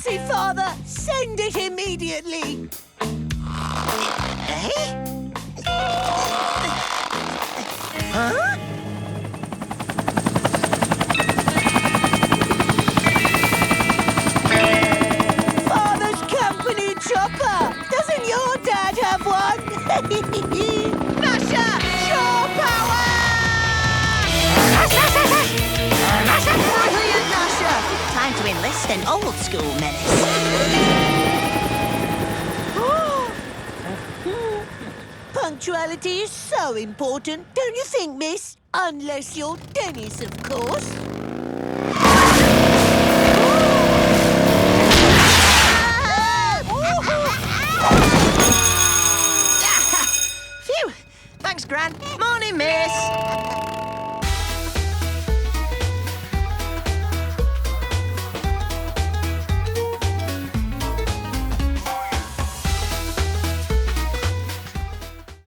emergency, Father! Send it immediately! Huh? Father's company chopper! Doesn't your dad have one? Gnasher! Shore power! Brilliant, Gnasher! Time to enlist an old-school menace. Punctuality is so important, don't you think, miss? Unless you're Dennis, of course.